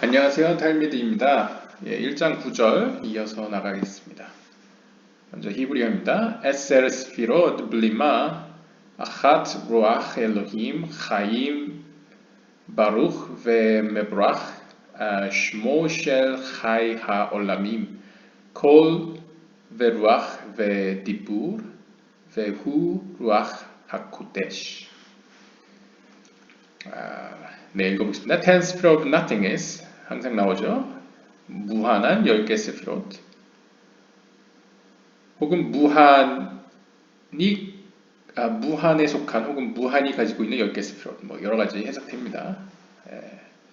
안녕하세요. 탈미드입니다. 1장 9절 이어서 나가겠습니다. 먼저 히브리어입니다. 에셀 스피롯 블리마 아핫 루ach 엘로힘 chaim baruch vemebrach shmo shel chai haolamim kol veruach vedibur vehu ruach hakodesh. 네, 읽어보겠습니다. Ten spirit of nothingness 항상 나오죠. 무한한 10개 스피롯 혹은 무한에 속한 혹은 무한이 가지고 있는 10개 스피롯 뭐 여러 가지 해석됩니다.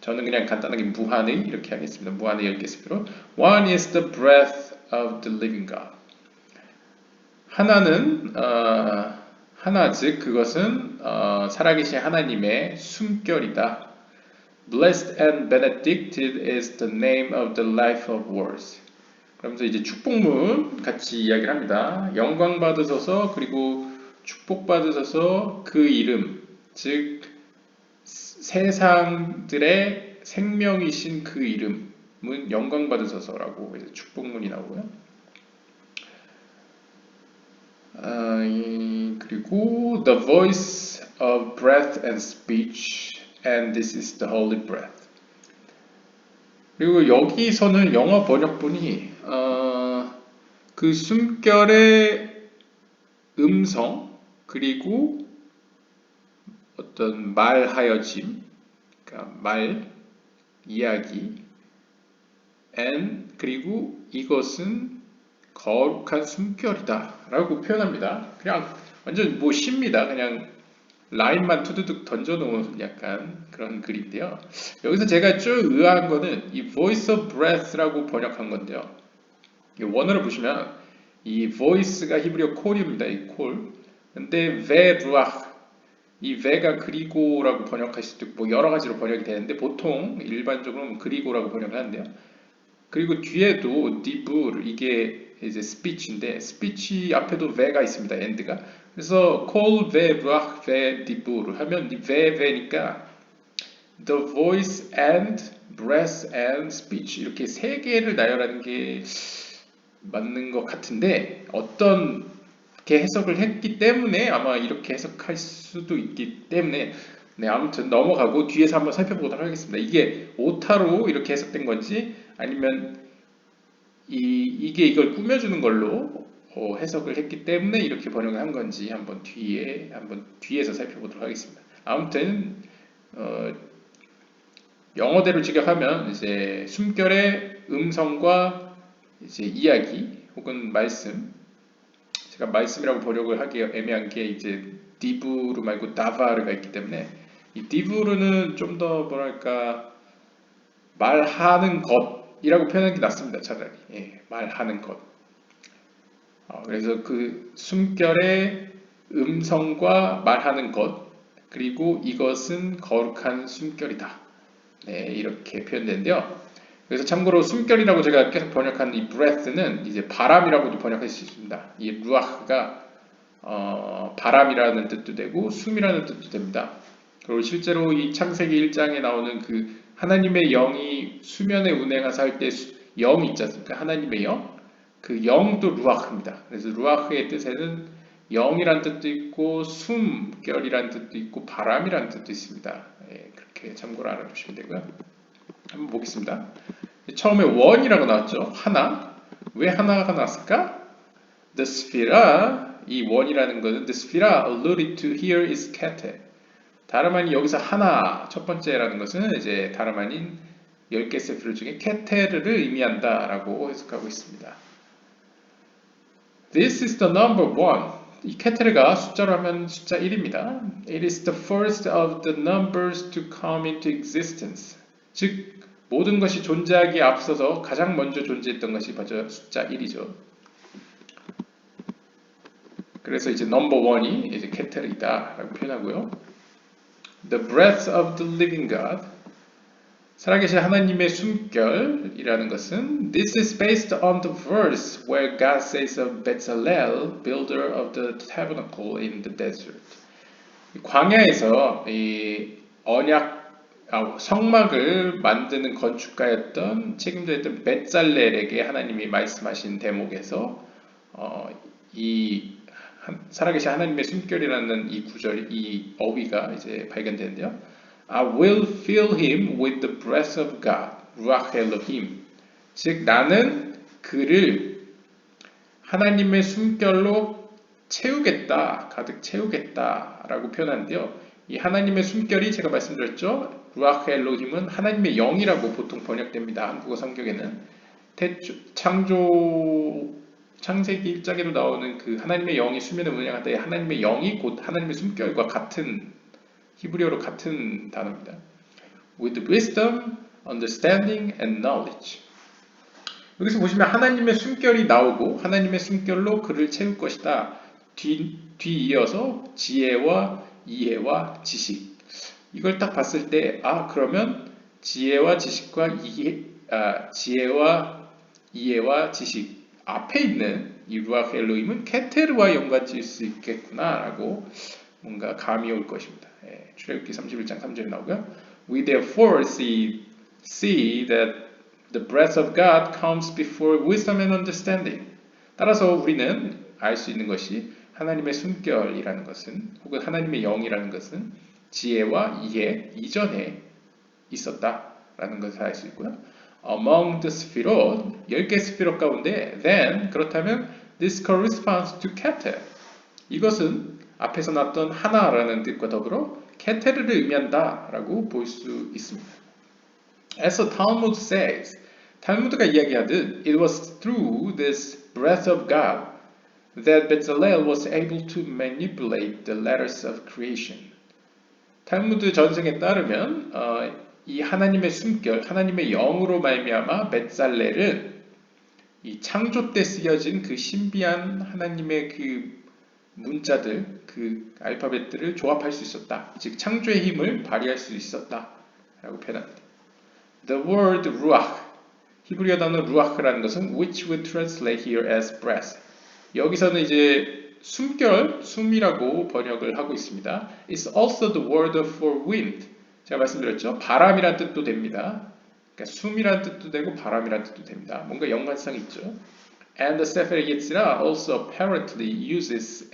저는 그냥 간단하게 무한의 이렇게 하겠습니다. 무한의 10개 스피롯. One is the breath of the living God. 하나 즉 그것은 살아계신 하나님의 숨결이다. Blessed and benedicted is the name of the life of words. 그러면서 이제 축복문 같이 이야기를 합니다. 영광 받으소서 그리고 축복 받으소서 그 이름 즉 세상들의 생명이신 그 이름은 영광 받으소서라고 이제 축복문이 나오고요. 그리고 the voice of breath and speech and this is the holy breath. 그리고 여기서는 영어 번역본이 그 숨결의 음성 그리고 어떤 말하여짐, 그러니까 말, 이야기, and 그리고 이것은 거룩한 숨결이다라고 표현합니다. 그냥 완전 뭐 쉽니다. 그냥 라인만 투두둑 던져놓은 약간 그런 글인데요. 여기서 제가 쭉 의아한 거는 이 voice of breath라고 번역한 건데요. 원어를 보시면 이 voice가 히브리어 콜입니다. 이 콜. 근데 veruach 이 ve가 그리고라고 번역할 수도 있고 뭐 여러 가지로 번역이 되는데 보통 일반적으로는 그리고라고 번역을 하는데요. 그리고 뒤에도 dibur 이게 이제 speech인데 speech 앞에도 ve가 있습니다. end가. 그래서 kol veruach vedibur 하면 이 ve니까 the voice and breath and speech 이렇게 세 개를 나열하는 게 맞는 것 같은데 어떤 게 해석을 했기 때문에 아마 이렇게 해석할 수도 있기 때문에 네, 아무튼 넘어가고 뒤에서 한번 살펴보도록 하겠습니다. 이게 오타로 이렇게 해석된 건지 아니면 이게 이걸 꾸며주는 걸로 해석을 했기 때문에 이렇게 번역을 한 건지 한번 뒤에서 살펴보도록 하겠습니다. 아무튼 영어대로 직역하면 이제 숨결의 음성과 이제 이야기 혹은 말씀 제가 말씀이라고 번역을 하기 애매한 게 이제 디브루 말고 다바르가 있기 때문에 이 디브루는 좀 더 뭐랄까 말하는 것이라고 표현하는 게 낫습니다. 차라리 말하는 것. 그래서 그 숨결의 음성과 말하는 것 그리고 이것은 거룩한 숨결이다. 네, 이렇게 표현되는데요. 그래서 참고로 숨결이라고 제가 계속 번역한 이 breath는 이제 바람이라고도 번역할 수 있습니다. 이 루아흐가 바람이라는 뜻도 되고 숨이라는 뜻도 됩니다. 그리고 실제로 이 창세기 1장에 나오는 그 하나님의 영이 수면에 운행하사 할 때 영 있지 않습니까? 하나님의 영. 그 영도 루아흐입니다. 그래서 루아흐의 뜻에는 영이란 뜻도 있고 숨결이란 뜻도 있고 바람이란 뜻도 있습니다. 그렇게 참고로 알아두시면 되고요. 한번 보겠습니다. 처음에 원이라고 나왔죠. 하나. 왜 하나가 나왔을까? The sphera, 이 원이라는 것은 the sphera alluded to here is keter. 다름 아닌 여기서 하나, 첫 번째라는 것은 이제 다름 아닌 10개 세피로 중에 케테르를 의미한다라고 해석하고 있습니다. This is the number one. 이 케테르가 숫자로 하면 숫자 1입니다. It is the first of the numbers to come into existence. 즉 모든 것이 존재하기에 앞서서 가장 먼저 존재했던 것이 바로 숫자 1이죠. 그래서 이제 넘버 1이 이제 케테르이다 라고 표현하고요. The breath of the living God. 살아계신 하나님의 숨결이라는 것은 This is based on the verse where God says of Bezalel, builder of the tabernacle in the desert. 광야에서 이 언약 성막을 만드는 건축가였던 책임져 했던 벳살렐에게 하나님이 말씀하신 대목에서 이 살아계신 하나님의 숨결이라는 이 구절, 이 어휘가 이제 발견되는데요. I will fill him with the breath of God, ruach Elohim. 즉 나는 그를 하나님의 숨결로 채우겠다, 가득 채우겠다라고 표현하는데요. 이 하나님의 숨결이 제가 말씀드렸죠. 루아흐 엘로힘은 하나님의 영이라고 보통 번역됩니다. 한국어 성경에는 창세기 1장에도 나오는 그 하나님의 영이 수면에 운행하되 하나님의 영이 곧 하나님의 숨결과 같은 히브리어로 같은 단어입니다. With wisdom, understanding, and knowledge. 여기서 보시면 하나님의 숨결이 나오고 하나님의 숨결로 그를 채울 것이다. 뒤이어서 지혜와 이해와 지식. 이걸 딱 봤을 때 그러면 지혜와 지식과 지혜와 이해와 지식 앞에 있는 이 루아흐 엘로힘은 케테르와 연관지을 수 있겠구나라고 뭔가 감이 올 것입니다. 출애굽기 31장 3절에 나오고요. We therefore see that the breath of God comes before wisdom and understanding. 따라서 우리는 알 수 있는 것이 하나님의 숨결이라는 것은 혹은 하나님의 영이라는 것은 지혜와 이해 이전에 있었다라는 것을 알 수 있고요. Among the 스피롯, 10개 스피롯 가운데 then, 그렇다면 this corresponds to Keter. 이것은 앞에서 나왔던 하나라는 뜻과 더불어 케테르를 의미한다라고 볼 수 있습니다. As the Talmud says, 탈무드가 이야기하듯 it was through this breath of God that Bezalel was able to manipulate the letters of creation. 탈무드 전승에 따르면 이 하나님의 숨결, 하나님의 영으로 말미암아 벳살렐은 이 창조 때 쓰여진 그 신비한 하나님의 그 문자들, 그 알파벳들을 조합할 수 있었다. 즉 창조의 힘을 발휘할 수 있었다라고 표현합니다. The word ruach, 히브리어 단어 ruach라는 것은 which we translate here as breath. 여기서는 이제 숨결, 숨이라고 번역을 하고 있습니다. It's also the word for wind. 제가 말씀드렸죠. 바람이란 뜻도 됩니다. 그러니까 숨이란 뜻도 되고 바람이란 뜻도 됩니다. 뭔가 연관성이 있죠. And the Sefer Yetzirah also apparently uses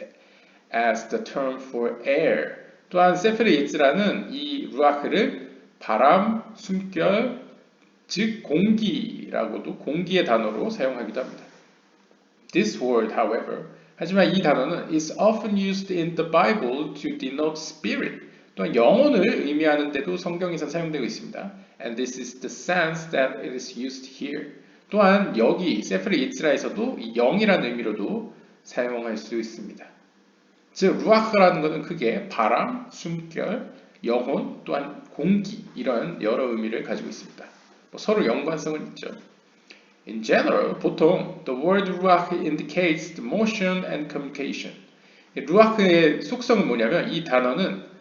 as the term for air. 또한 세fer 예츠라는 이 루아흐를 바람, 숨결, 즉 공기라고도 공기의 단어로 사용하기도 합니다. This word, however, 하지만 이 단어는 is often used in the Bible to denote spirit. 또한 영혼을 의미하는 데도 성경에서 사용되고 있습니다. And this is the sense that it is used here. 또한 여기 세fer 예츠라에서도 영이라는 의미로도 사용할 수 있습니다. 즉 루아흐라는 것은 크게 바람, 숨결, 영혼, 또한 공기 이런 여러 의미를 가지고 있습니다. 서로 연관성은 있죠. In general, 보통 the word ruach indicates the motion and communication. 루아흐의 속성은 뭐냐면 이 단어는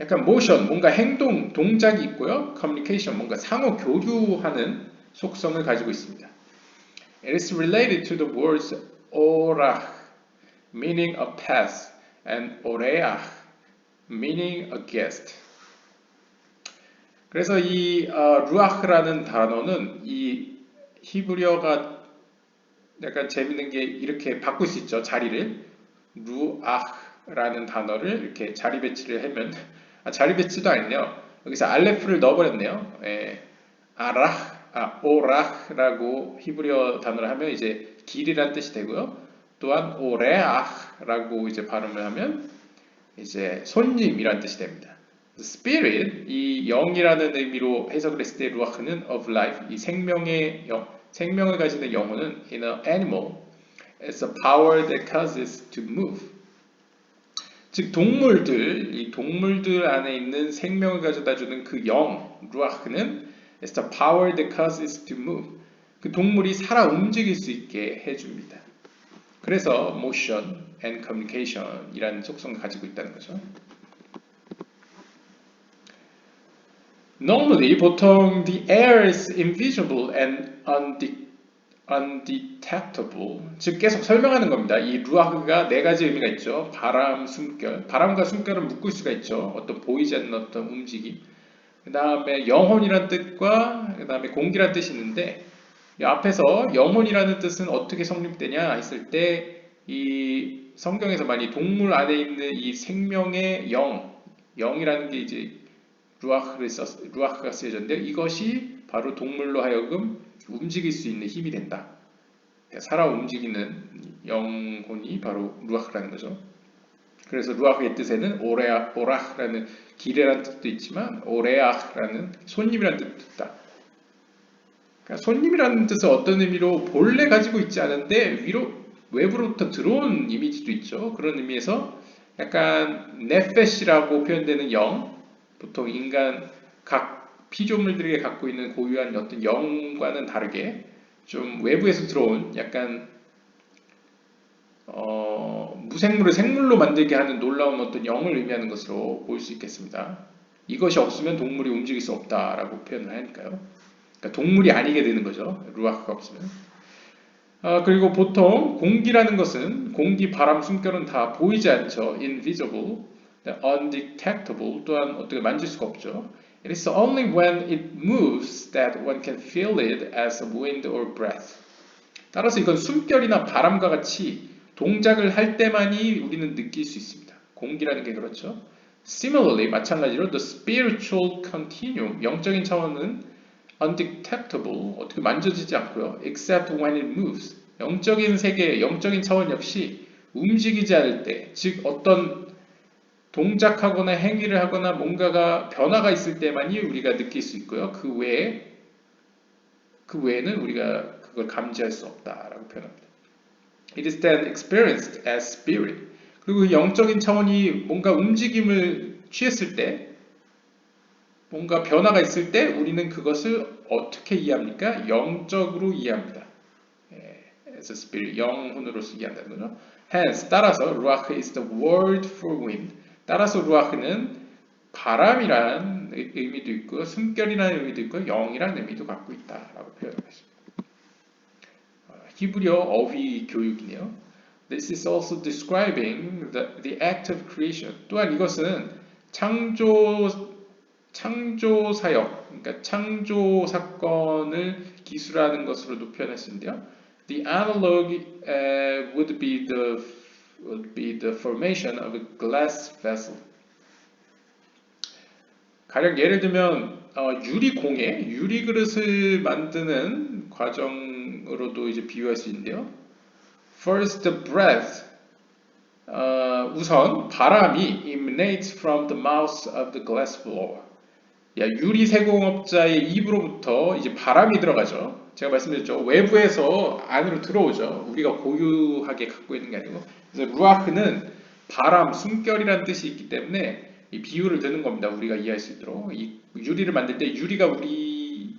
약간 motion, 뭔가 행동, 동작이 있고요. communication, 뭔가 상호 교류하는 속성을 가지고 있습니다. It is related to the words orach, meaning a path, and oreach, meaning a guest. 그래서 이 루아흐라는 단어는 이 히브리어가 약간 재밌는 게 이렇게 바꿀 수 있죠. 자리를 루아흐라는 단어를 이렇게 자리 배치를 하면 자리 배치도 아니네요. 여기서 알레프를 넣어버렸네요. 오라흐라고 히브리어 단어를 하면 이제 길이란 뜻이 되고요. 또한 오레아흐라고 이제 발음을 하면 이제 손님이란 뜻이 됩니다. Spirit, 이 영이라는 의미로 해석을 했을 때 루아흐는 of life, 이 생명의 생명을 가지는 영혼은 in an animal, it's a power that causes to move. 즉 이 동물들 안에 있는 생명을 가져다주는 그 영, 루아흐는 it's the power that causes to move. 그 동물이 살아 움직일 수 있게 해줍니다. 그래서 motion and communication 이라는 속성을 가지고 있다는 거죠. Normally, 보통 the air is invisible and undetectable. 즉 계속 설명하는 겁니다. 이 루아흐가 네 가지 의미가 있죠. 바람, 숨결. 바람과 숨결은 묶을 수가 있죠. 어떤 보이지 않는 어떤 움직임. 그 다음에 영혼이란 뜻과 그 다음에 공기란 뜻이 있는데 이 앞에서 영혼이라는 뜻은 어떻게 성립되냐 했을 때 이 성경에서 많이 동물 안에 있는 이 생명의 영이라는 게 이제 루아크가 쓰여졌는데 이것이 바로 동물로 하여금 움직일 수 있는 힘이 된다. 그러니까 살아 움직이는 영혼이 바로 루아크라는 거죠. 그래서 루아크의 뜻에는 오라흐라는 기레라는 뜻도 있지만 오레아흐라는 손님이라는 뜻도 있다. 그러니까 손님이라는 뜻은 어떤 의미로 본래 가지고 있지 않은데 외부로부터 들어온 이미지도 있죠. 그런 의미에서 약간 네페시라고 표현되는 영, 보통 인간 각 피조물들에게 갖고 있는 고유한 어떤 영과는 다르게 좀 외부에서 들어온 약간 무생물을 생물로 만들게 하는 놀라운 어떤 영을 의미하는 것으로 볼 수 있겠습니다. 이것이 없으면 동물이 움직일 수 없다라고 표현을 하니까요. 그러니까 동물이 아니게 되는 거죠. 루아크가 없으면. 그리고 보통 공기라는 것은 공기, 바람, 숨결은 다 보이지 않죠. invisible, undetectable, 또한 어떻게 만질 수가 없죠. It is only when it moves that one can feel it as a wind or breath. 따라서 이건 숨결이나 바람과 같이 동작을 할 때만이 우리는 느낄 수 있습니다. 공기라는 게 그렇죠. Similarly, 마찬가지로 the spiritual continuum, 영적인 차원은 undetectable, 어떻게 만져지지 않고요. except when it moves. 영적인 세계, 영적인 차원 역시 움직이지 않을 때, 즉 어떤 동작하거나 행위를 하거나 뭔가가 변화가 있을 때만이 우리가 느낄 수 있고요. 그 외에는 우리가 그걸 감지할 수 없다라고 표현합니다. It is then experienced as spirit. 그리고 그 영적인 차원이 뭔가 움직임을 취했을 때, 뭔가 변화가 있을 때 우리는 그것을 어떻게 이해합니까? 영적으로 이해합니다. as a spirit, 영혼으로서 이해한다는 거죠. Hence, 따라서 ruach is the word for wind. 따라서 루아흐는 바람이라는 의미도 있고 숨결이라는 의미도 있고 영이라는 의미도 갖고 있다라고 표현하고 있습니다. 히브리어 어휘 교육이네요. This is also describing the act of creation. 또한 이것은 창조 사역, 그러니까 창조 사건을 기술하는 것으로도 표현할 수 있는데요. The analog would be the formation of a glass vessel. 가령 예를 들면 유리공예, 유리그릇을 만드는 과정으로도 이제 비유할 수 있는데요. First, the breath. 우선 바람이 emanates from the mouth of the glass blower. 유리 세공업자의 입으로부터 이제 바람이 들어가죠. 제가 말씀드렸죠. 외부에서 안으로 들어오죠. 우리가 고유하게 갖고 있는 게 아니고. 그래서 루아흐는 바람, 숨결이라는 뜻이 있기 때문에 이 비유를 드는 겁니다. 우리가 이해할 수 있도록. 이 유리를 만들 때 유리가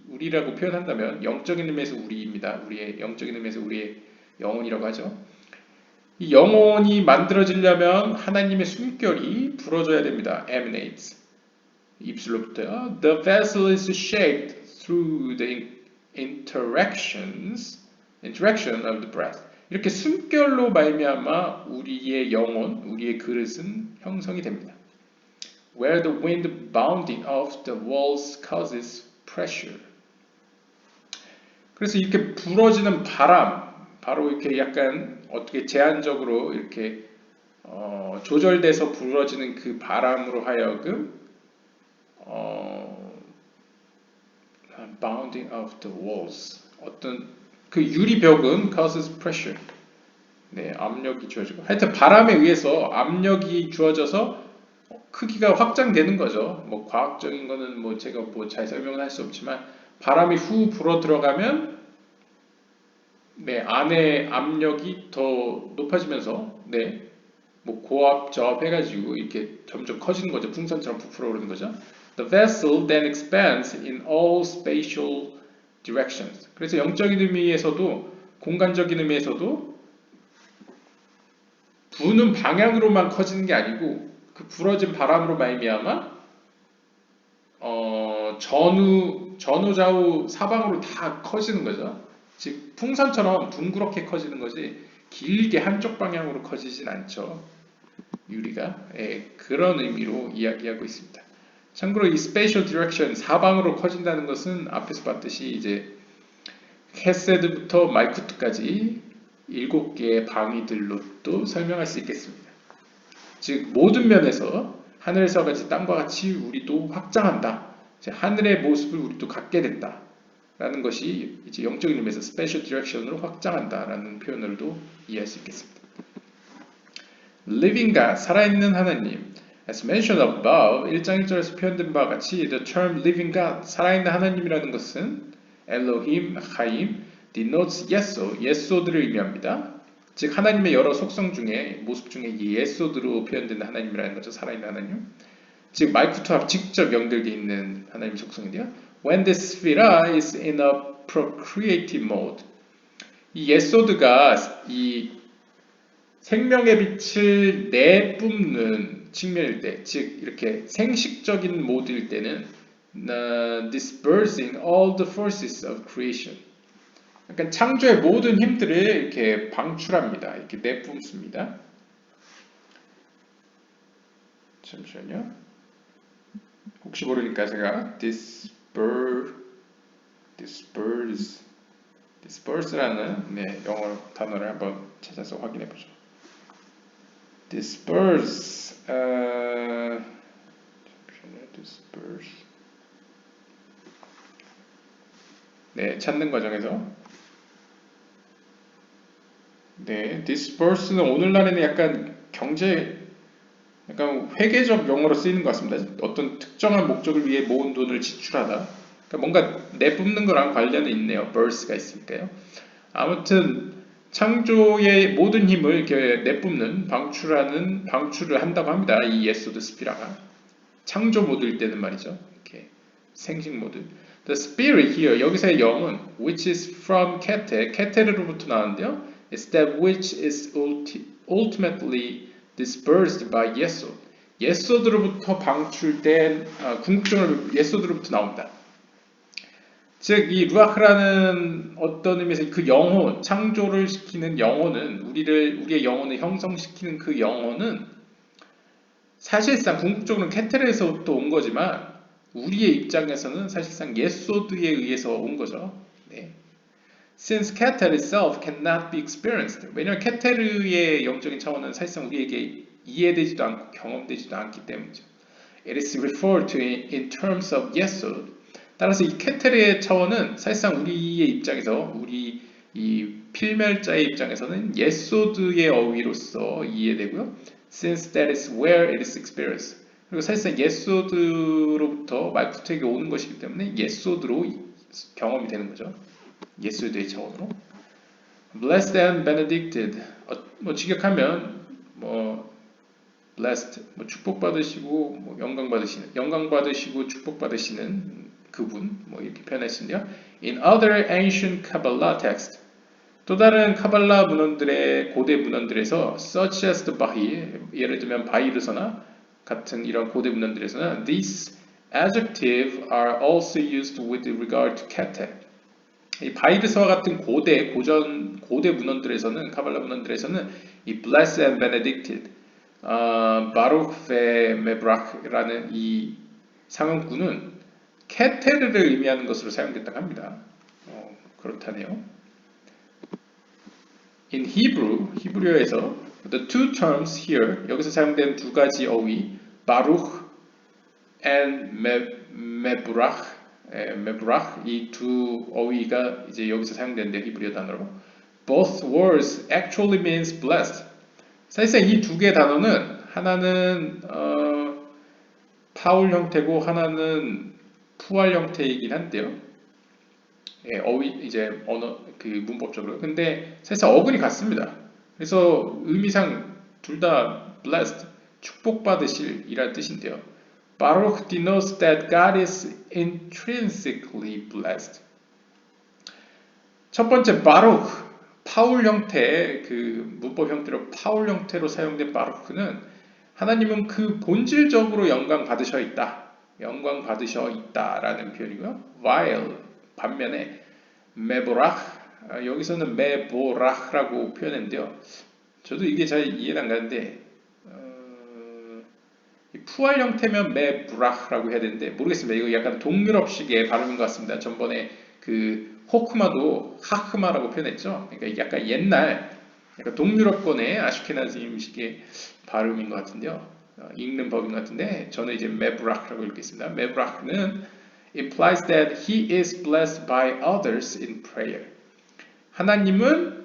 우리라고 표현한다면 영적인 의미에서 우리입니다. 우리의 영적인 의미에서 우리의 영혼이라고 하죠. 이 영혼이 만들어지려면 하나님의 숨결이 불어줘야 됩니다. emanates. 입술로부터요. The vessel is shaped through the interaction of the breath. 이렇게 숨결로 말미암아 우리의 영혼, 우리의 그릇은 형성이 됩니다. Where the wind bounding off the walls causes pressure. 그래서 이렇게 불어지는 바람, 바로 이렇게 약간 어떻게 제한적으로 이렇게 조절돼서 불어지는 그 바람으로 하여금 bounding of the walls. 어떤 그 유리벽은 causes pressure. 네, 압력이 주어지고. 하여튼 바람에 의해서 압력이 주어져서 크기가 확장되는 거죠. 뭐 과학적인 거는 뭐 제가 뭐 잘 설명은 할 수 없지만 바람이 후 불어 들어가면 네, 안에 압력이 더 높아지면서 네, 뭐 고압 저압 해가지고 이렇게 점점 커지는 거죠. 풍선처럼 부풀어 오르는 거죠. The vessel then expands in all spatial directions. 그래서 영적인 의미에서도 공간적인 의미에서도 부는 방향으로만 커지는 게 아니고 그 불어진 바람으로 말미암아 전후 좌우 사방으로 다 커지는 거죠. 즉 풍선처럼 둥그렇게 커지는 거지 길게 한쪽 방향으로 커지진 않죠. 유리가 그런 의미로 이야기하고 있습니다. 참고로 이 spatial direction 사방으로 커진다는 것은 앞에서 봤듯이 이제 헤세드부터 말쿠트까지 7개의 방위들로 또 설명할 수 있겠습니다. 즉 모든 면에서 하늘에서 같이 땅과 같이 우리도 확장한다. 하늘의 모습을 우리도 갖게 된다. 라는 것이 이제 영적인 의미에서 spatial direction으로 확장한다라는 표현으로도 이해할 수 있겠습니다. Living God, 살아있는 하나님. As mentioned above, 1장 1절에서 표현된 바와 같이 the term living God, 살아있는 하나님이라는 것은 Elohim, Chaim, denotes 예소, 예소들을 의미합니다. 즉 하나님의 여러 속성 중에 모습 중에 이 예소드로 표현된 하나님이라는 거죠. 살아있는 하나님. 즉 말쿠트와 직접 연결되어 있는 하나님의 속성인데요. When the Sphira is in a procreative mode, 이 예소드가 이 생명의 빛을 내뿜는 측면일 때, 즉 이렇게 생식적인 모드일 때는 dispersing all the forces of creation. 그러니까 창조의 모든 힘들을 이렇게 방출합니다. 이렇게 내뿜습니다. 잠시만요. 혹시 모르니까 제가 disperse라는 영어 단어를 한번 찾아서 확인해 보죠. disperse, disperse. 찾는 과정에서 disperse는 오늘날에는 약간 약간 회계적 용어로 쓰이는 것 같습니다. 어떤 특정한 목적을 위해 모은 돈을 지출하다. 그러니까 뭔가 내뿜는 거랑 관련이 있네요. burst가 있으니까요. 아무튼 창조의 모든 힘을 이렇게 내뿜는 방출을 한다고 합니다. 이 예소드 스피라가 창조 모드일 때는 말이죠. 이렇게 생식 모드. The spirit here 여기서의 영은 which is from keter, 케테르로부터 나왔는데요. is that which is ultimately dispersed by 예소. 예소드로부터 방출된 궁극적으로 예소드로부터 나옵니다. 즉, 이 루아흐라는 어떤 의미에서 그 영혼, 창조를 시키는 영혼은 우리의 영혼을 형성시키는 그 영혼은 사실상 궁극적으로는 케테르에서부터 온 거지만 우리의 입장에서는 사실상 예소드에 의해서 온 거죠. Since Keter itself cannot be experienced. 왜냐하면 케테르의 영적인 차원은 사실상 우리에게 이해되지도 않고 경험되지도 않기 때문이죠. It is referred to in terms of 예소드. 따라서 이 케테르의 차원은 사실상 우리의 입장에서 우리 이 필멸자의 입장에서는 예소드의 어휘로서 이해되고요. Since that is where it is experienced. 그리고 사실상 예소드로부터 말쿠트에게 오는 것이기 때문에 예소드로 경험이 되는 거죠. 예소드의 차원으로. Blessed and benedicted. 직역하면 blessed 축복받으시고 영광 받으시고 축복받으시는 그분 이렇게 표현하시는데요. In other ancient Kabbalah text 또 다른 카발라 문헌들의 고대 문헌들에서 such as the Bahi 예를 들면 바히르서나 같은 이런 고대 문헌들에서는 these adjectives are also used with regard to Keter. 이 바히르서와 같은 고대 문헌들에서는 카발라 문헌들에서는 이 blessed and benedicted, 바룩 베 메브락라는 이 상형구는 케테르를 의미하는 것으로 사용됐다고 합니다. 그렇다네요. In Hebrew, 히브리어에서 the two terms here, 여기서 사용된 두 가지 어휘, 바룩 and 메브락, 이 두 어휘가 이제 여기서 사용되는데 히브리어 단어로 both words actually means blessed. 사실상 이 두 개의 단어는 하나는 파울 형태고 하나는 푸알 형태이긴 한데요. 어휘 이제 언어 그 문법적으로. 근데 사실 어근이 같습니다. 그래서 의미상 둘 다 blessed, 축복받으실이라는 뜻인데요. Baruch denotes that God is intrinsically blessed. 첫 번째 바룩, 파울 형태, 그 문법 형태로 파울 형태로 사용된 바루크는 하나님은 그 본질적으로 영광 받으셔 있다라는 표현이고요. while 반면에 메보락 여기서는 메보락라고 표현했는데요. 저도 이게 잘 이해가 안 가는데 푸알 형태면 메브라흐라고 해야 되는데 모르겠습니다. 이거 약간 동유럽식의 발음인 것 같습니다. 전번에 그 호크마도 하크마라고 표현했죠. 그러니까 이게 약간 옛날 약간 동유럽권의 아슈케나즘식의 발음인 것 같은데요. 읽는 법인 것 같은데 저는 이제 메브라흐라고 읽겠습니다. 메브라흐는 implies that he is blessed by others in prayer. 하나님은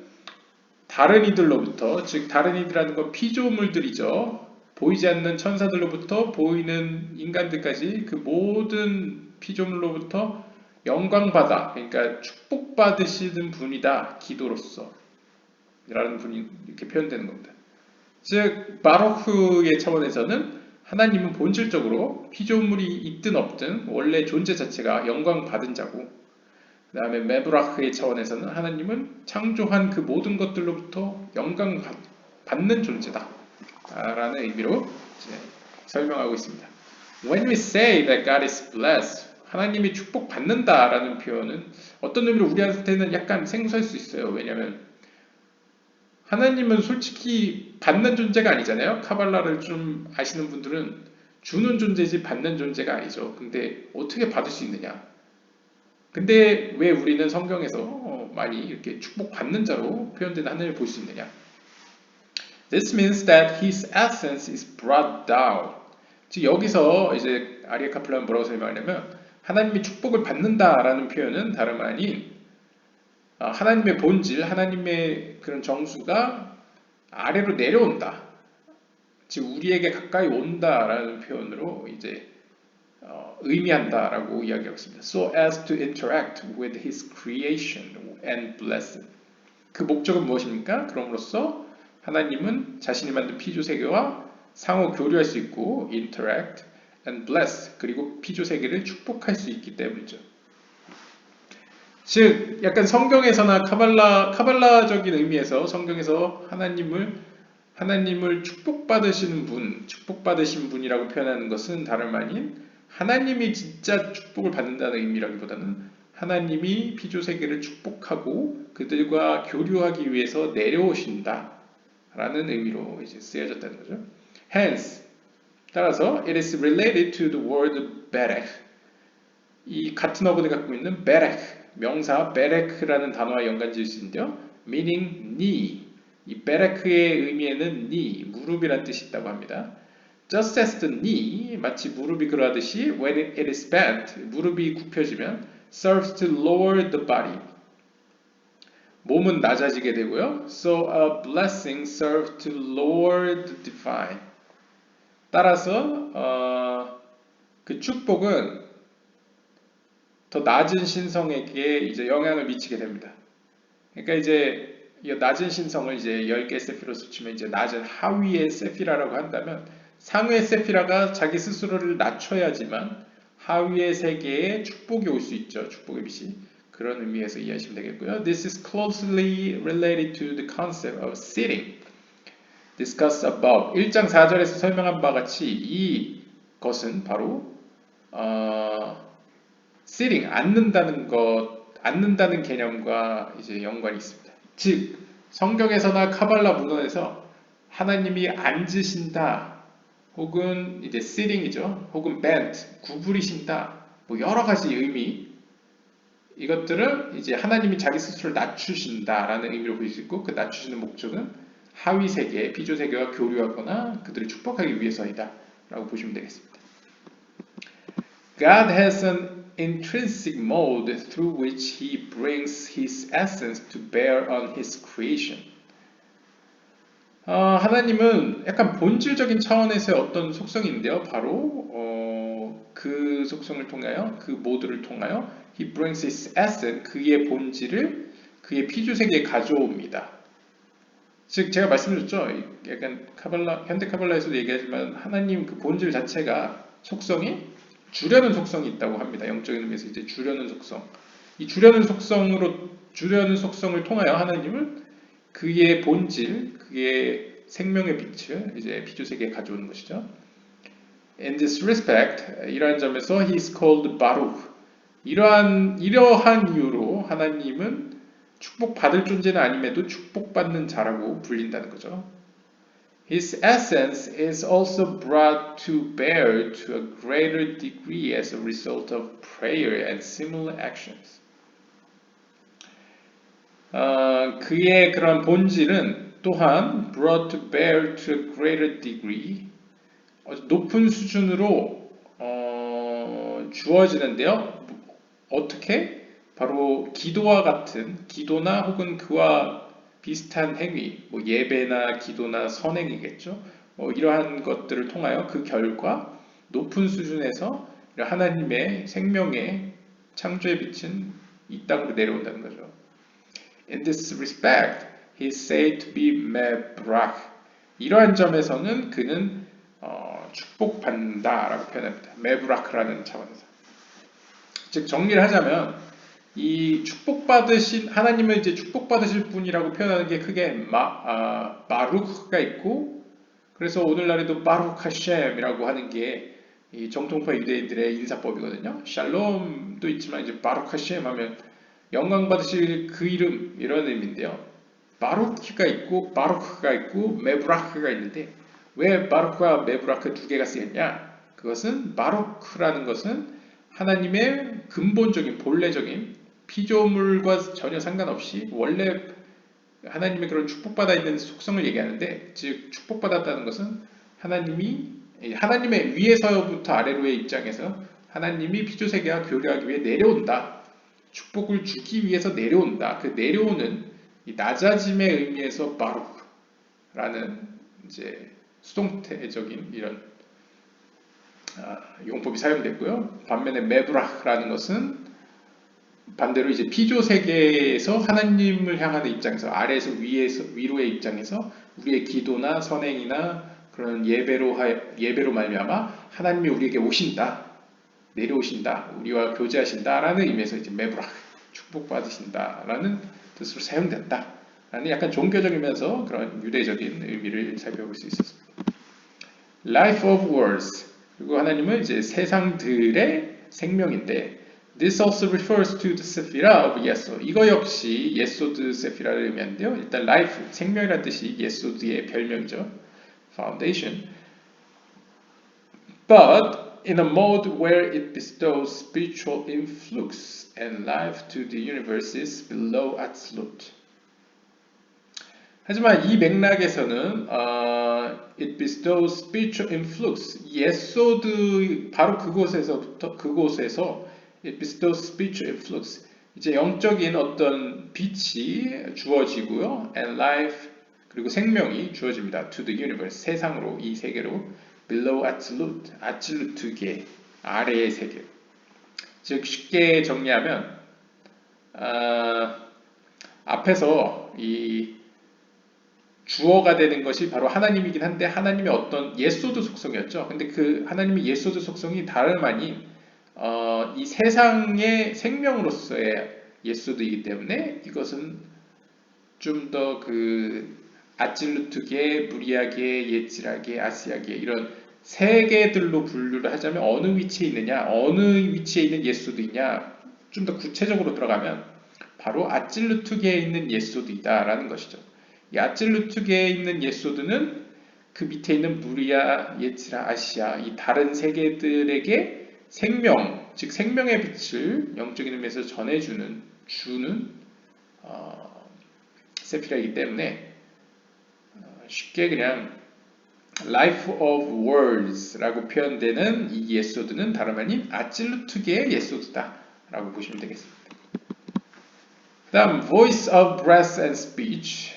다른 이들로부터, 즉 다른 이들이라는 건 피조물들이죠. 보이지 않는 천사들로부터 보이는 인간들까지 그 모든 피조물로부터 영광받아, 그러니까 축복받으시는 분이다. 기도로서 라는 분이 이렇게 표현되는 겁니다. 즉 바로크의 차원에서는 하나님은 본질적으로 피조물이 있든 없든 원래 존재 자체가 영광받은 자고, 그 다음에 메브라크의 차원에서는 하나님은 창조한 그 모든 것들로부터 영광 받는 존재다 라는 의미로 설명하고 있습니다. When we say that God is blessed, 하나님이 축복받는다 라는 표현은 어떤 의미로 우리한테는 약간 생소할 수 있어요. 왜냐하면 하나님은 솔직히 받는 존재가 아니잖아요. 카발라를 좀 아시는 분들은 주는 존재지 받는 존재가 아니죠. 근데 어떻게 받을 수 있느냐? 근데 왜 우리는 성경에서 많이 이렇게 축복받는 자로 표현된 하나님을 볼 수 있느냐? This means that his essence is brought down. 즉 여기서 이제 아리에 카플라는 뭐라고 설명하냐면 하나님이 축복을 받는다라는 표현은 다름 아닌 하나님의 본질, 하나님의 그런 정수가 아래로 내려온다. 즉 우리에게 가까이 온다라는 표현으로 이제 의미한다라고 이야기하고 있습니다. So as to interact with his creation and bless it. 그 목적은 무엇입니까? 그럼으로써 하나님은 자신이 만든 피조 세계와 상호 교류할 수 있고 interact and bless 그리고 피조 세계를 축복할 수 있기 때문이죠. 즉 약간 성경에서나 카발라적인 의미에서 성경에서 하나님을 축복받으시는 분, 축복받으신 분이라고 표현하는 것은 다름 아닌 하나님이 진짜 축복을 받는다는 의미라기보다는 하나님이 피조 세계를 축복하고 그들과 교류하기 위해서 내려오신다 라는 의미로 이제 쓰여졌다는 거죠. Hence, 따라서 it is related to the word berech. 이 같은 어근을 갖고 있는 berech, 명사 베레크라는 단어와 연관지을 수 있는데요. meaning knee. 이 베레크의 의미에는 knee, 무릎이란 뜻이 있다고 합니다. Just as the knee, 마치 무릎이 그러하듯이 when it is bent, 무릎이 굽혀지면 serves to lower the body. 몸은 낮아지게 되고요. So a blessing serves to lower the divine. 따라서 그 축복은 더 낮은 신성에게 이제 영향을 미치게 됩니다. 그러니까 이제 이 낮은 신성을 이제 10개 세피로서 치면 이제 낮은 하위의 세피라라고 한다면 상위의 세피라가 자기 스스로를 낮춰야지만 하위의 세계에 축복이 올 수 있죠. 축복의 빛이. 그런 의미에서 이해하시면 되겠고요. This is closely related to the concept of sitting. Discussed above. 1장 4절에서 설명한 바와 같이 이것은 바로 sitting, 앉는다는 개념과 이제 연관이 있습니다. 즉, 성경에서나 카발라 문헌에서 하나님이 앉으신다, 혹은 이제 sitting이죠, 혹은 bent, 구부리신다, 뭐 여러 가지 의미, 이것들은 이제 하나님이 자기 스스로를 낮추신다라는 의미로 볼 수 있고, 그 낮추시는 목적은 하위 세계, 피조 세계와 교류하거나 그들을 축복하기 위해서이다 라고 보시면 되겠습니다. God has an intrinsic mode through which he brings his essence to bear on his creation. 하나님은 약간 본질적인 차원에서의 어떤 속성이 있는데요. 바로 그 속성을 통하여, 그 모드를 통하여 he brings his essence, 그의 본질을 그의 피조세계에 가져옵니다. 즉 제가 말씀드렸죠. 약간 현대 카발라에서도 얘기하지만 하나님 그 본질 자체가 속성이 주려는 속성이 있다고 합니다. 영적인 의미에서 이제 주려는 속성. 이 주려는 속성을 통하여 하나님은 그의 본질, 그의 생명의 빛을 이제 피조 세계에 가져오는 것이죠. In this respect, 이러한 점에서 he is called Baruch. 이러한 이유로 하나님은 축복받을 존재는 아님에도 축복받는 자라고 불린다는 거죠. His essence is also brought to bear to a greater degree as a result of prayer and similar actions. 그의 그런 본질은 또한 brought to bear to a greater degree 높은 수준으로 주어지는데요. 어떻게? 바로 기도와 같은 기도나 혹은 그와 비슷한 행위, 뭐 예배나 기도나 선행이겠죠. 이러한 것들을 통하여 그 결과 높은 수준에서 하나님의 생명의 창조의 빛은 이 땅으로 내려온다는 거죠. In this respect, he is said to be mebrach. 이러한 점에서는 그는 축복받는다라고 표현합니다. 메브라크라는 차원에서. 즉 정리를 하자면 이 축복받으신 하나님을 이제 축복받으실 분이라고 표현하는 게 크게 바루크가 있고 그래서 오늘날에도 바루크 하셴이라고 하는 게 이 정통파 유대인들의 인사법이거든요. 샬롬도 있지만 이제 바루크 하셴 하면 영광 받으실 그 이름 이런 의미인데요. 바루크가 있고 바루크가 있고 메브라크가 있는데 왜 바루크와 메브라크 두 개가 쓰였냐? 그것은 바루크라는 것은 하나님의 근본적인 본래적인 피조물과 전혀 상관없이 원래 하나님의 그런 축복받아 있는 속성을 얘기하는데 즉 축복받았다는 것은 하나님의 위에서부터 아래로의 입장에서 하나님이 피조세계와 교류하기 위해 내려온다. 축복을 주기 위해서 내려온다. 그 내려오는 이 낮아짐의 의미에서 바룩라는 이제 수동태적인 이런 용법이 사용됐고요. 반면에 메브라흐라는 것은 반대로 이제 피조 세계에서 하나님을 향하는 입장에서 아래에서 위로의 입장에서 우리의 기도나 선행이나 그런 예배로 말미암아 하나님이 우리에게 오신다, 내려오신다, 우리와 교제하신다라는 의미에서 이제 메브라 축복받으신다라는 뜻으로 사용됐다라는 약간 종교적이면서 그런 유대적인 의미를 살펴볼 수 있었습니다. Life of words 그리고 하나님은 이제 세상들의 생명인데 This also refers to the Sephirah of Yesod. 이거 역시 예소드 세피라를 의미하는데요. 일단 life, 생명이라는 뜻이 예소드의 별명이죠. Foundation. But in a mode where it bestows spiritual influx and life to the universes below absolute. 하지만 이 맥락에서는 it bestows spiritual influx. 예소드 바로 그곳에서 it bestows spiritual influx. 이제 영적인 어떤 빛이 주어지고요. and life 그리고 생명이 주어집니다. to the universe 세상으로 이 세계로 below absolute absolute계 아래의 세계. 즉 쉽게 정리하면 앞에서 이 주어가 되는 것이 바로 하나님이긴 한데 하나님의 어떤 예소드 속성이었죠. 근데 그 하나님의 예소드 속성이 다름 아닌 이 세상의 생명으로서의 예소드이기 때문에 이것은 좀 더 그 아찔루트계, 무리아계, 예지라계, 아시아계 이런 세계들로 분류를 하자면 어느 위치에 있느냐, 어느 위치에 있는 예소드이냐 좀 더 구체적으로 들어가면 바로 아찔루트계에 있는 예소드이다라는 것이죠. 이 아찔루트계에 있는 예소드는 그 밑에 있는 무리아, 예지라, 아시아 이 다른 세계들에게 생명, 즉 생명의 빛을 영적인 의미에서 전해주는 세피라이기 때문에 쉽게 그냥 Life of Words라고 표현되는 이 예소드는 다름 아닌 아찔루트계의 예소드다라고 보시면 되겠습니다. 다음 Voice of Breath and Speech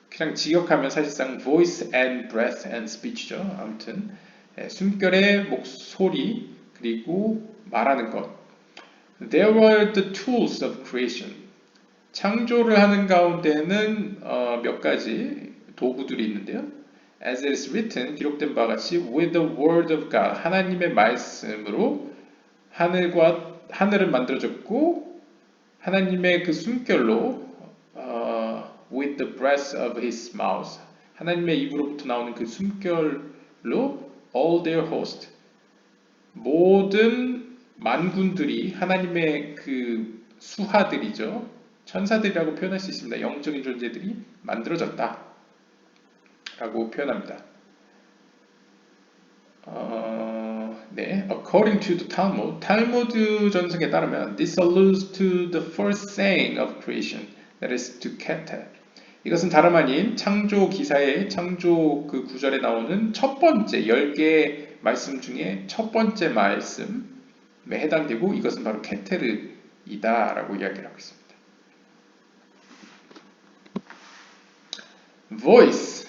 그냥 직역하면 사실상 Voice and Breath and Speech죠. 아무튼 숨결의 목소리 그리고 말하는 것. There were the tools of creation. 창조를 하는 가운데는 몇 가지 도구들이 있는데요. As it is written, 기록된 바와 같이 with the word of God, 하나님의 말씀으로 하늘을 만들어졌고 하나님의 그 숨결로 with the breath of his mouth, 하나님의 입으로부터 나오는 그 숨결로 all their host, 모든 만군들이 하나님의 그 수하들이죠. 천사들이라고 표현할 수 있습니다. 영적인 존재들이 만들어졌다. 라고 표현합니다. 네, according to the Talmud, 탈무드 전승에 따르면 this alludes to the first saying of creation, that is to keter. 이것은 다름 아닌 창조 기사의 창조 그 구절에 나오는 첫 번째 10개의 말씀 중에 첫 번째 말씀에 해당되고 이것은 바로 케테르이다 라고 이야기를 하고 있습니다. voice,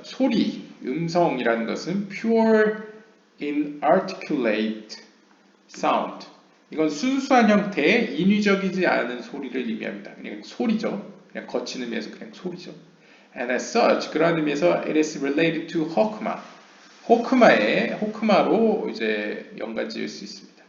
소리, 음성이라는 것은 pure inarticulate sound. 이건 순수한 형태의 인위적이지 않은 소리를 의미합니다. 그냥 소리죠. 그냥 거친 의미에서 그냥 소리죠. And as such, 그러한 의미에서 it is related to 호크마. 호크마로 이제 연관지을 수 있습니다.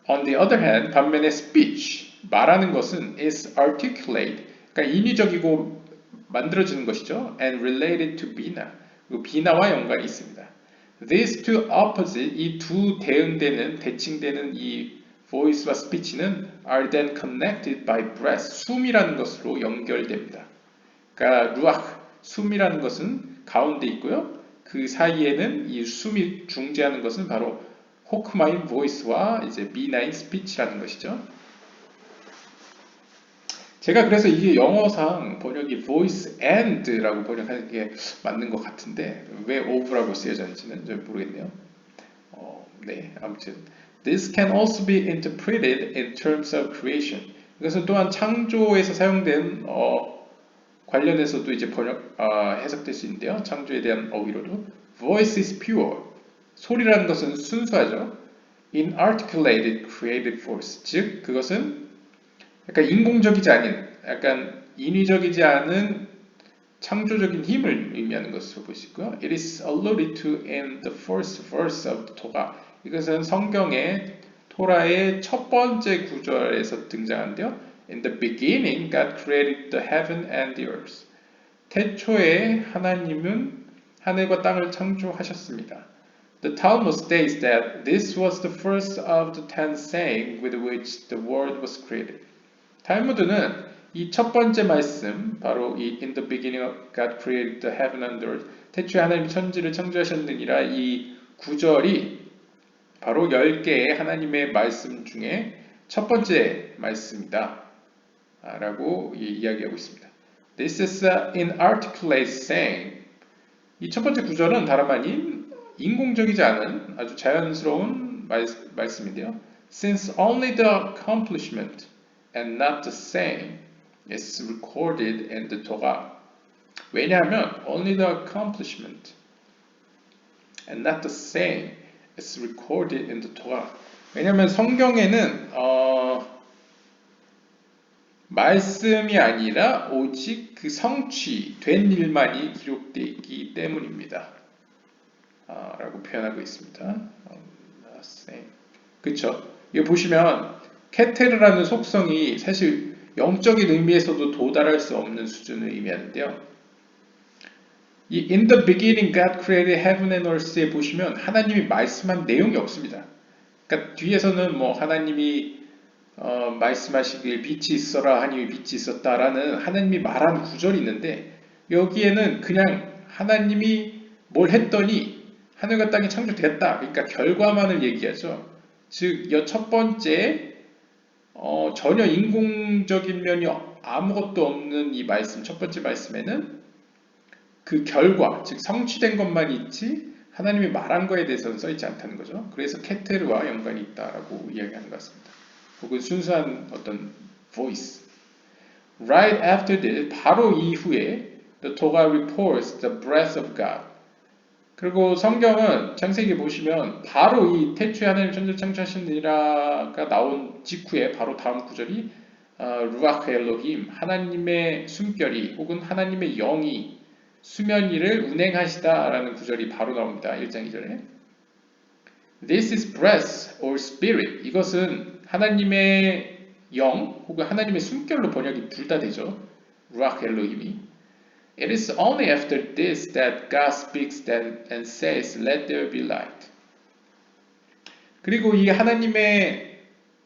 On the other hand, 반면에 speech, 말하는 것은 is articulate, 그러니까 인위적이고 만들어지는 것이죠. And related to 비나, 그리고 비나와 연관이 있습니다. These two opposite, 이 두 대응되는, 대칭되는 이 voice와 speech는 are then connected by breath, 숨이라는 것으로 연결됩니다. 그러니까 루ach, 숨이라는 것은 가운데 있고요. 그 사이에는 이 숨이 중재하는 것은 바로 호크마인 voice와 이제 비나인 speech라는 것이죠. 제가 그래서 이게 영어상 번역이 voice and라고 번역하는 게 맞는 것 같은데 왜 of라고 쓰여졌는지는 잘 모르겠네요. 네, 아무튼 This can also be interpreted in terms of creation. 이것은 또한 창조에서 사용된 관련해서도 이제 해석될 수 있는데요. 창조에 대한 어휘로도 Voice is pure. 소리라는 것은 순수하죠. Inarticulated creative force. 즉 그것은 약간 인공적이지 않은, 약간 인위적이지 않은 창조적인 힘을 의미하는 것으로 볼 수 있고요. It is alluded to in the first verse of the Torah. 이것은 성경의 토라의 첫 번째 구절에서 등장하는데요. In the beginning, God created the heaven and the earth. 태초에 하나님은 하늘과 땅을 창조하셨습니다. The Talmud states that this was the first of the 10 sayings with which the world was created. 탈무드는 이 첫 번째 말씀, 바로 이 In the beginning God created the heaven and earth, 태초에 하나님이 천지를 창조하셨느니라 이 구절이 바로 10개의 하나님의 말씀 중에 첫 번째 말씀이다 라고 이야기하고 있습니다. This is an inarticulate saying. 이 첫 번째 구절은 다름 아닌 인공적이지 않은 아주 자연스러운 말씀인데요. Since only the accomplishment and not the saying is recorded in the Torah. 왜냐하면 only the accomplishment and not the saying is recorded in the Torah. 왜냐하면 성경에는 말씀이 아니라 오직 그 성취된 일만이 기록되어 있기 때문입니다. 라고 표현하고 있습니다. 그쵸? 이거 보시면 케테르라는 속성이 사실 영적인 의미에서도 도달할 수 없는 수준을 의미하는데요. 이 In the beginning God created heaven and earth에 보시면 하나님이 말씀한 내용이 없습니다. 그러니까 뒤에서는 뭐 하나님이 말씀하시길 빛이 있어라 하니 빛이 있었다라는 하나님이 말한 구절이 있는데 여기에는 그냥 하나님이 뭘 했더니 하늘과 땅이 창조되었다. 그러니까 결과만을 얘기하죠. 즉, 첫 번째 전혀 인공적인 면이 아무것도 없는 이 말씀, 첫 번째 말씀에는 그 결과, 즉 성취된 것만 있지 하나님이 말한 거에 대해서는 써있지 않다는 거죠. 그래서 케테르와 연관이 있다라고 이야기하는 것 같습니다. 혹은 순수한 어떤 voice. Right after this, 바로 이후에 the Torah reports the breath of God. 그리고 성경은 창세기 보시면 바로 이 태초에 하나님 천지를 창조하시니라가 나온 직후에 바로 다음 구절이 루아크 엘로힘, 하나님의 숨결이 혹은 하나님의 영이 수면 위를 운행하시다라는 구절이 바로 나옵니다. 1장 2절에. This is breath or spirit. 이것은 하나님의 영 혹은 하나님의 숨결로 번역이 둘 다 되죠. 루아크 엘로힘이. It is only after this that God speaks and says, "Let there be light." 그리고 이 하나님의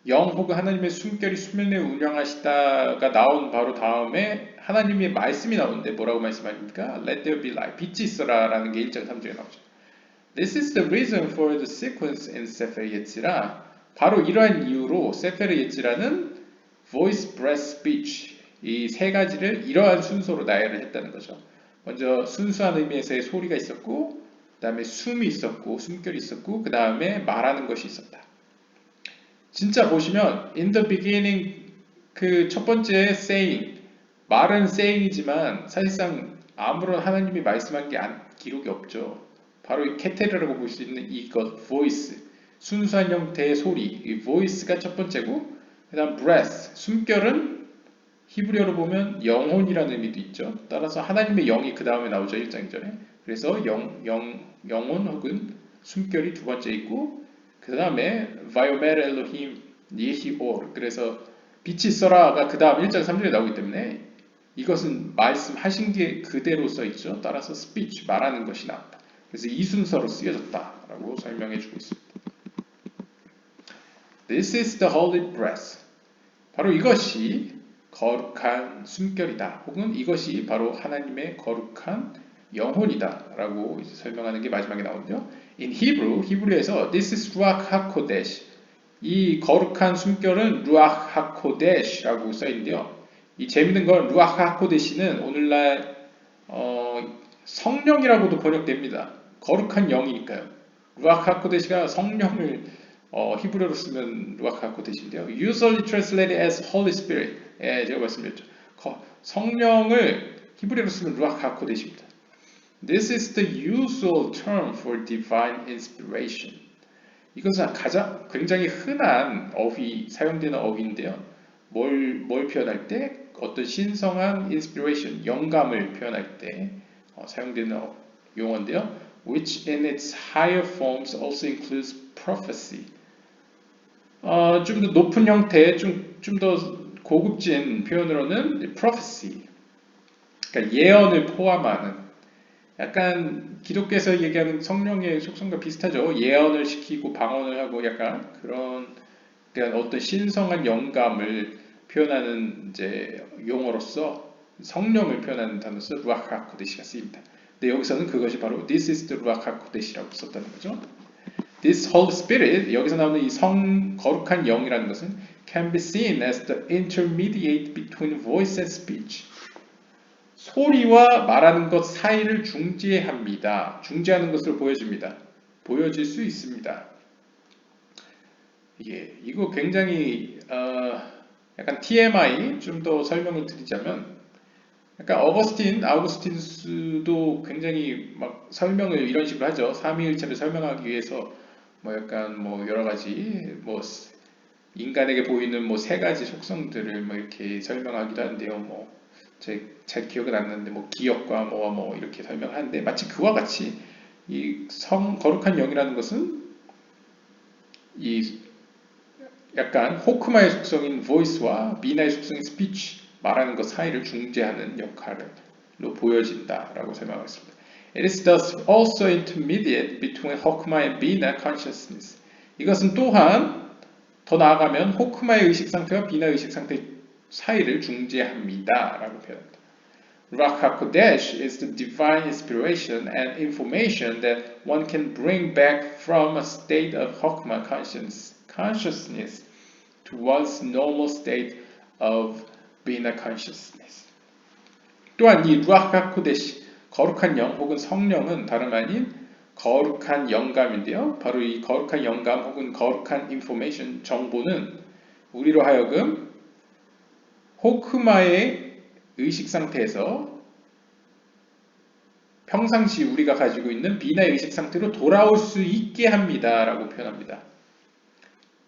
영 혹은 하나님의 숨결이 수면에 운영하시다가 나온 바로 다음에 하나님의 말씀이 나오는데 뭐라고 말씀하십니까? Let there be light. 빛이 있어라 라는 게 1장 3절에 나오죠. This is the reason for the sequence in Sefer Yetzirah. 바로 이러한 이유로 세페르 예치라는 voice, breath, speech 이 세 가지를 이러한 순서로 나열을 했다는 거죠. 먼저 순수한 의미에서의 소리가 있었고, 그 다음에 숨이 있었고, 숨결이 있었고, 그 다음에 말하는 것이 있었다. 진짜 보시면 in the beginning 그 첫 번째 saying 말은 saying이지만 사실상 아무런 하나님이 말씀한 게 기록이 없죠. 바로 이 케테르라고 볼 수 있는 이것 voice 순수한 형태의 소리 이 voice가 첫 번째고 그 다음 breath 숨결은 히브리어로 보면 영혼이라는 의미도 있죠. 따라서 하나님의 영이 그 다음에 나오죠. 1장 2절에. 그래서 영혼 혹은 숨결이 두 번째 있고 그 다음에 바이오멜 엘로힘 예히올 그래서 빛이 있어라가 그 다음 1장 3절에 나오기 때문에 이것은 말씀하신 게 그대로 써있죠. 따라서 speech 말하는 것이 나왔다. 그래서 이 순서로 쓰여졌다라고 설명해 주고 있습니다. This is the holy breath. 바로 이것이 거룩한 숨결이다. 혹은 이것이 바로 하나님의 거룩한 영혼이다. 라고 설명하는 게 마지막에 나오는데요. In Hebrew, 히브리어에서 This is Ruach HaKodesh. 이 거룩한 숨결은 Ruach HaKodesh라고 써있는데요. 이 재밌는 건 Ruach HaKodesh는 오늘날 성령이라고도 번역됩니다. 거룩한 영이니까요. Ruach HaKodesh가 성령을 히브리어로 쓰면 루아크 하코데시인데요. Usually translated as Holy Spirit. 예, 제가 말씀드렸죠. 성령을 히브리어로 쓰면 루아크 하코데시입니다. This is the usual term for divine inspiration. 이것은 가장 굉장히 흔한 사용되는 어휘인데요. 뭘 표현할 때 어떤 신성한 inspiration, 영감을 표현할 때 사용되는 용어인데요. Which in its higher forms also includes prophecy. 좀 더 높은 형태, 좀 더 고급진 표현으로는 prophecy, 그러니까 예언을 포함하는 약간 기독교에서 얘기하는 성령의 속성과 비슷하죠. 예언을 시키고 방언을 하고 약간 그런 그러니까 어떤 신성한 영감을 표현하는 이제 용어로서 성령을 표현하는 단어로서 루아크 하코데시가 쓰입니다. 근데 여기서는 그것이 바로 This is the 루아크 하코데시라고 썼다는 거죠. This Holy Spirit, 여기서 나오는 이 거룩한 영이라는 것은 can be seen as the intermediate between voice and speech. 소리와 말하는 것 사이를 중재합니다. 중재하는 것을 보여줍니다. 보여질 수 있습니다. 예, 이거 굉장히 약간 TMI 좀 더 설명을 드리자면 약간 아우구스티누스도 굉장히 막 설명을 이런 식으로 하죠. 삼위일체를 설명하기 위해서 뭐 약간 뭐 여러 가지 뭐 인간에게 보이는 뭐 세 가지 속성들을 뭐 이렇게 설명하기도 하는데요. 뭐 제 기억은 안 나는데 뭐 기억과 뭐와 뭐 이렇게 설명하는데 마치 그와 같이 이 거룩한 영이라는 것은 이 약간 호크마의 속성인 voice와 미나의 속성인 speech 말하는 것 사이를 중재하는 역할로 보여진다라고 설명하겠습니다. It is thus also intermediate between 호크마 and 비나 consciousness. 이것은 또한 더 나아가면 호크마의 의식 상태와 비나 의식 상태 사이를 중재합니다. 라고 표현합니다. Ruach HaKodesh is the divine inspiration and information that one can bring back from a state of Chokmah consciousness to one's normal state of Bina consciousness. 또한 이 Ruach HaKodesh, 거룩한 영 혹은 성령은 다름 아닌 거룩한 영감인데요. 바로 이 거룩한 영감 혹은 거룩한 information, 정보는 우리로 하여금 호크마의 의식 상태에서 평상시 우리가 가지고 있는 비나의 의식 상태로 돌아올 수 있게 합니다. 라고 표현합니다.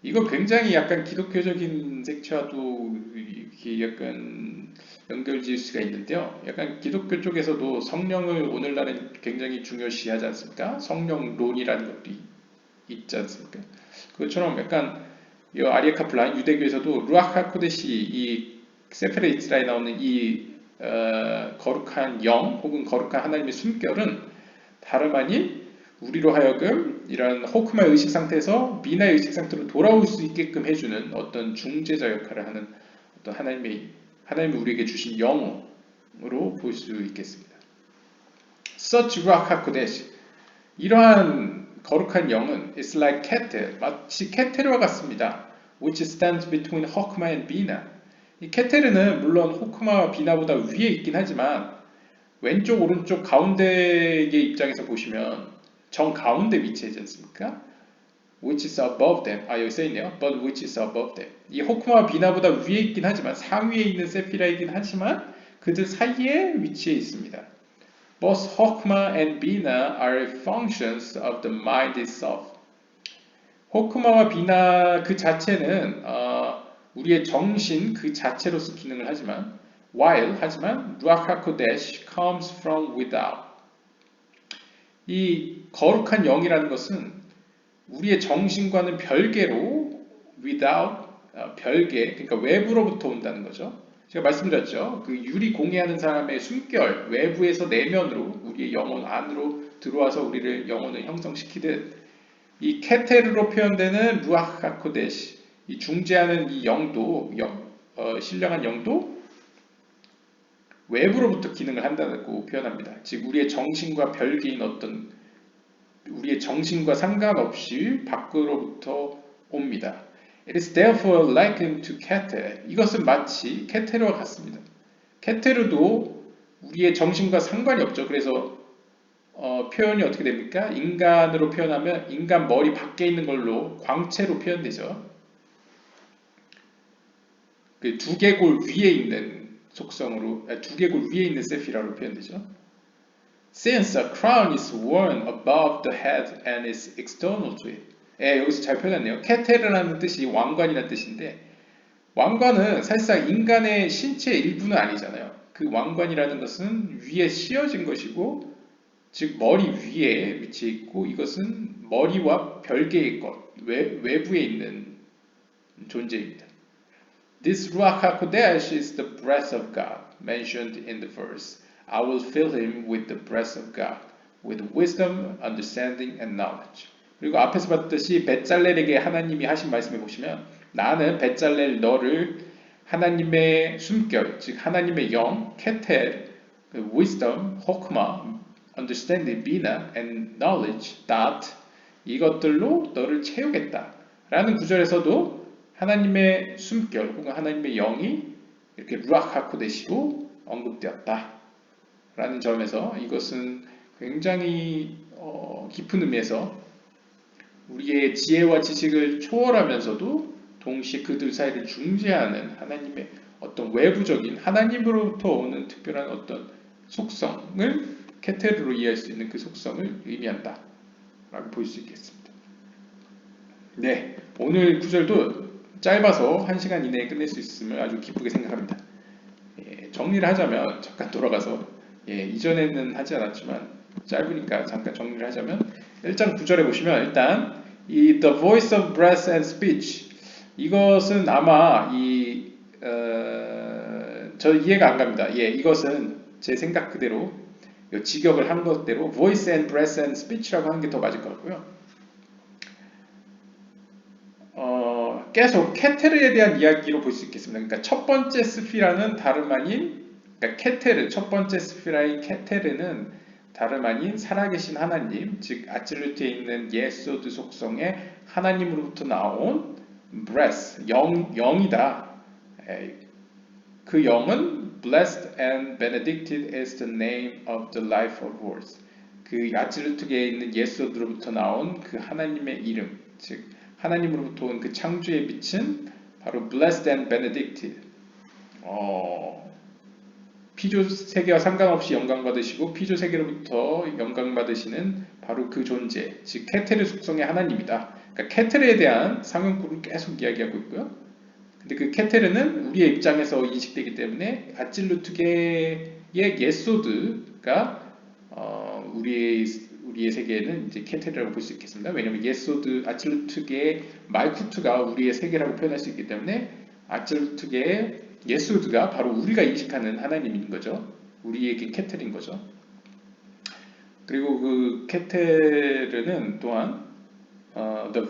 이거 굉장히 약간 기독교적인 색채와도 이렇게 약간 연결지을 수가 있는데요. 약간 기독교 쪽에서도 성령을 오늘날은 굉장히 중요시하지 않습니까? 성령론이라는 것도 있지 않습니까? 그것처럼 약간 이 아리아 카플란 유대교에서도 루아크 하코데시 이 세페르 이스라엘에 나오는 이 거룩한 영 혹은 거룩한 하나님의 숨결은 다름 아닌 우리로 하여금 이런 호크마의 의식 상태에서 미나의 의식 상태로 돌아올 수 있게끔 해주는 어떤 중재자 역할을 하는 어떤 하나님이 우리에게 주신 영으로 볼 수 있겠습니다. Such Ruach HaKodesh, 이러한 거룩한 영은 is like Keter, 마치 케테르와 같습니다. Which stands between Hokmah and Bina. 이 케테르는 물론 호크마와 비나보다 위에 있긴 하지만 왼쪽 오른쪽 가운데의 입장에서 보시면 정 가운데 위치하지 않습니까? Which is above them. 여기 써있네요. But which is above them. 이 호크마와 비나보다 위에 있긴 하지만 상위에 있는 세피라이긴 하지만 그들 사이에 위치해 있습니다. Both Hokmah and Bina are functions of the mind itself. 호크마와 비나 그 자체는 우리의 정신 그 자체로서 기능을 하지만 하지만 Ruach HaKodesh comes from without. 이 거룩한 영이라는 것은 우리의 정신과는 별개로 without, 별개, 그러니까 외부로부터 온다는 거죠. 제가 말씀드렸죠. 그 유리 공예하는 사람의 숨결, 외부에서 내면으로 우리의 영혼 안으로 들어와서 우리를 영혼을 형성시키듯 이 케테르로 표현되는 루아흐 하코데시, 이 중재하는 이 영도, 신령한 영도 외부로부터 기능을 한다고 표현합니다. 즉 우리의 정신과 별개인 어떤 우리의 정신과 상관없이 밖으로부터 옵니다. It is therefore likened to Keter. 이것은 마치 케테르와 같습니다. 케테르도 우리의 정신과 상관이 없죠. 그래서 표현이 어떻게 됩니까? 인간으로 표현하면 인간 머리 밖에 있는 걸로 광채로 표현되죠. 그 두개골 위에 있는 속성으로 두개골 위에 있는 세피라로 표현되죠. Since a crown is worn above the head and is external to it. 여기서 잘 표현했네요. 케테르라는 뜻이 왕관이라는 뜻인데 왕관은 사실상 인간의 신체의 일부는 아니잖아요. 그 왕관이라는 것은 위에 씌워진 것이고 즉 머리 위에 위치해 있고 이것은 머리와 별개의 것, 외부에 있는 존재입니다. This Ruach HaKodesh is the breath of God mentioned in the verse. I will fill him with the breath of God, with wisdom, understanding, and knowledge. 그리고 앞에서 봤듯이 벳잘렐에게 하나님이 하신 말씀에 보시면 나는 벳잘렐 너를 하나님의 숨결, 즉 하나님의 영, 케텔, wisdom, 호크마, understanding, bina, and knowledge, that 이것들로 너를 채우겠다. 라는 구절에서도 하나님의 숨결 혹은 하나님의 영이 이렇게 루ach 하코데시로 언급되었다. 라는 점에서 이것은 굉장히 깊은 의미에서 우리의 지혜와 지식을 초월하면서도 동시에 그들 사이를 중재하는 하나님의 어떤 외부적인 하나님으로부터 오는 특별한 어떤 속성을 케테르로 이해할 수 있는 그 속성을 의미한다 라고 볼 수 있겠습니다. 네, 오늘 구절도 짧아서 1시간 이내에 끝낼 수 있음을 아주 기쁘게 생각합니다. 정리를 하자면 잠깐 돌아가서 이전에는 하지 않았지만 짧으니까 잠깐 정리를 하자면 1장 9절에 보시면 일단 이 The Voice of Breath and Speech 이것은 아마 저 이해가 안 갑니다. 이것은 제 생각 그대로 직역을 한 것대로 Voice and Breath and Speech라고 하는 게 더 맞을 것 같고요. 계속 케테르에 대한 이야기로 볼 수 있겠습니다. 그러니까 첫 번째 스피라는 다름 아닌 그러니까 케테르, 첫 번째 스피라인 케테르는 다름 아닌 살아계신 하나님, 즉 아칠루트에 있는 예소드 속성의 하나님으로부터 나온 breath, 영이다. 그 영은 blessed and benedicted is the name of the life of words. 그 아칠루트에 있는 예소드로부터 나온 그 하나님의 이름, 즉 하나님으로부터 온 그 창조의 빛은 바로 blessed and benedicted. 피조 세계와 상관없이 영광 받으시고 피조 세계로부터 영광 받으시는 바로 그 존재, 즉 케테르 속성의 하나님이다. 그러니까 케테르에 대한 상용구를 계속 이야기하고 있고요. 근데 그 케테르는 우리의 입장에서 인식되기 때문에 아찔루트계의 예소드가 우리의 세계에는 이제 케테르라고 볼 수 있겠습니다. 왜냐하면 예소드 아찔루트계의 말쿠트가 우리의 세계라고 표현할 수 있기 때문에 아찔루트계의 예소드가 바로 우리가 인식하는 하나님인 거죠. 우리에게 케테르인 거죠. 그리고 그 케테르는 또한 the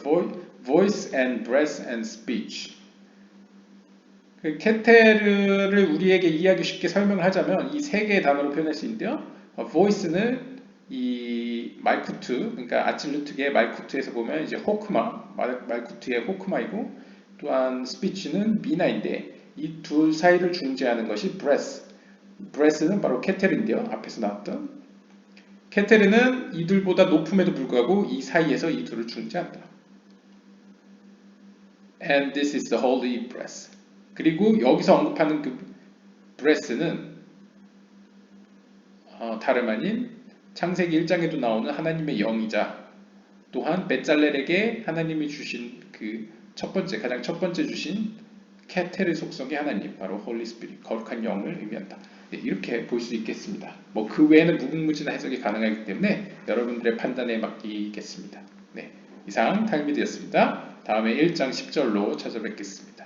voice and breath and speech. 그 케테르를 우리에게 이해하기 쉽게 설명하자면 이 세 개의 단어로 표현할 수 있는데요. voice는 이 말쿠트, 그러니까 아칠루트계의 말쿠트에서 보면 이제 호크마, 말쿠트의 호크마이고, 또한 speech는 미나인데 이 둘 사이를 중재하는 것이 breath. breath는 바로 케테르인데요. 앞에서 나왔던 케테르는 이들보다 높음에도 불구하고 이 사이에서 이 둘을 중재한다. And this is the holy breath. 그리고 여기서 언급하는 그 breath는 다름 아닌 창세기 1장에도 나오는 하나님의 영이자 또한 베잘렐에게 하나님이 주신 그 가장 첫 번째 주신 케테르 속성의 하나님, 바로 홀리 스피릿, 거룩한 영을 의미한다. 네, 이렇게 볼 수 있겠습니다. 뭐 그 외에는 무궁무진한 해석이 가능하기 때문에 여러분들의 판단에 맡기겠습니다. 네, 이상 탈미드였습니다. 다음에 1장 10절로 찾아뵙겠습니다.